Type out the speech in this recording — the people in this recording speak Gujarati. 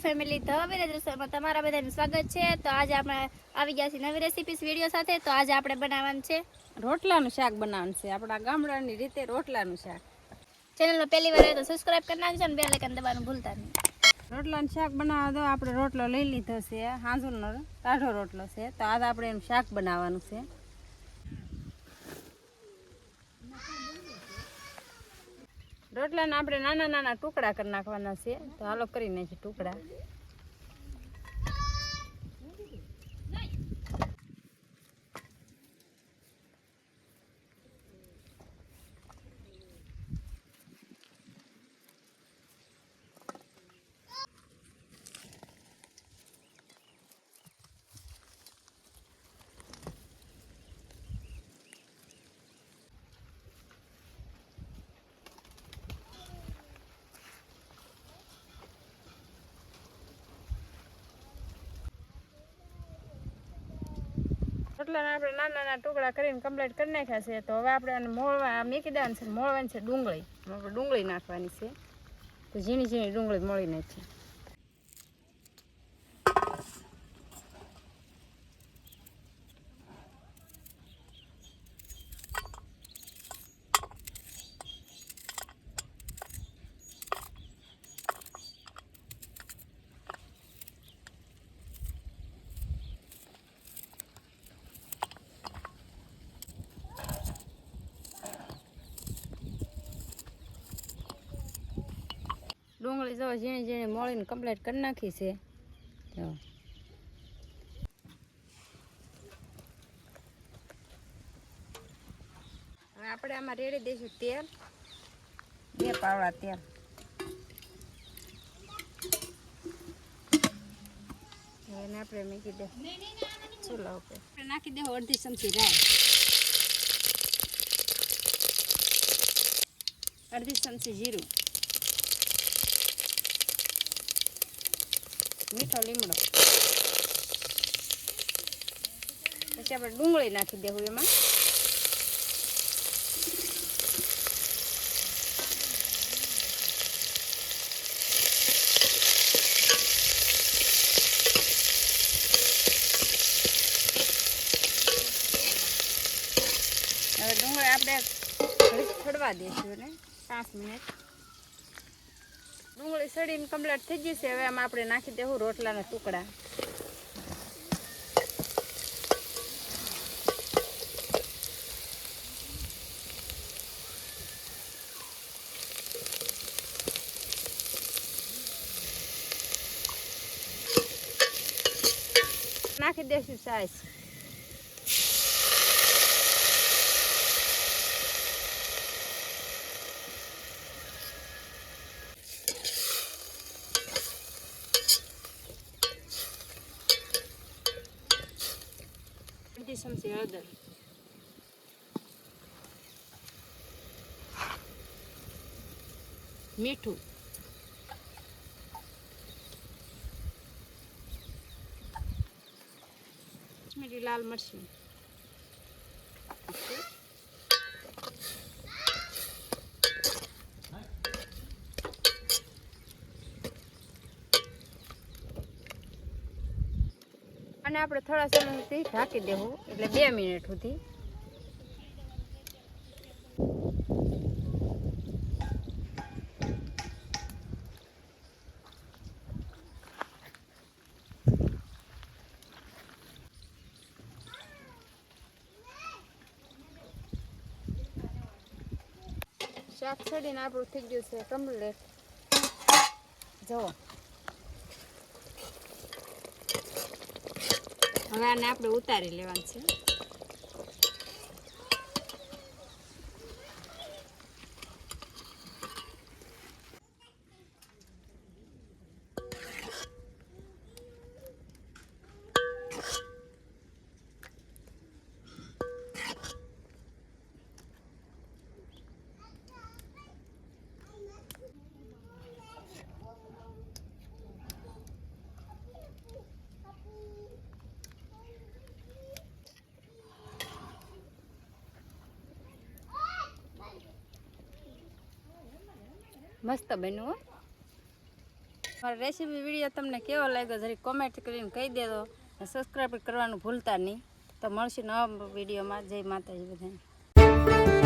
ફેમિલી ધ વિલેજ રસોઈમાં તમારા બધાનું સ્વાગત છે। તો આજે આપણે આવી ગયા છીએ નવી રેસીપીસ વિડીયો સાથે। તો આજે આપણે બનાવવાનું છે રોટલાનું શાક બનાવવાનું છે, આપણા ગામડાની રીતે રોટલાનું શાક। ચેનલમાં પહેલી વાર આવે તો સબસ્ક્રાઇબ કરી નાખજો અને બેલ આઇકન દબાવવાનું ભૂલતા નહીં। રોટલાનું શાક બનાવવા દો, આપણે રોટલો લઈ લીધો છે, હાંજરનો ટાઢો રોટલો છે। તો આજે આપણે એનું શાક બનાવવાનું છે। રોટલાને આપણે નાના નાના ટુકડા કરી નાખવાના છે। તો હાલો કરી નાખીએ ટુકડા। રોટલાને આપણે નાના નાના ટુકડા કરીને કમ્પ્લીટ કરી નાખ્યા છે। તો હવે આપણે આને મોળવા મૂકી દેવાનું છે, મોળવાની છે ડુંગળી। આપણે ડુંગળી નાખવાની છે, તો ઝીણી ઝીણી ડુંગળી મોળી નાખી। ડુંગળી જો ઝીણી ઝીણી મોળીને કમ્પ્લીટ કરી નાખી છે। તો હવે આપણે આમાં રેડી દઈશું તેલ, 2 પાવડા તેલ। એને આપણે મૂકી દે ચૂલા ઉપર, નાખી દેવું અડધી ચમચી રાઈ, અડધી ચમચી જીરું, મીઠો લીમડો, પછી આપણે ડુંગળી નાખી દેવું એમાં। હવે ડુંગળી આપણે છોડવા દઈશું ને 5 મિનિટ। ડુંગળી સડીને કમ્પ્લીટ થઈ ગઈ છે। હવે આમાં આપણે નાખી દેવું રોટલાના ટુકડા। નાખી દઈશું સાઈઝ, અડધી ચમચી હળદર, મીઠું, કાશ્મીરી લાલ મરચું, અને આપણે થોડા સમય સુધી ઢાંકી દેવું, એટલે 2 મિનિટ સુધી। શાક છડીને આપણું થઈ ગયું છે કમ્પ્લીટ, જુઓ। હવે આને આપણે ઉતારી લેવાનું છે। મસ્ત બન્યું। મારો રેસીપી વિડીયો તમને કેવો લાગ્યો જરી કોમેન્ટ કરીને કહી દેજો. સબસ્ક્રાઈબ કરવાનું ભૂલતા નહીં. તો મળશે નવા વિડીયોમાં. જય માતાજી બધાને.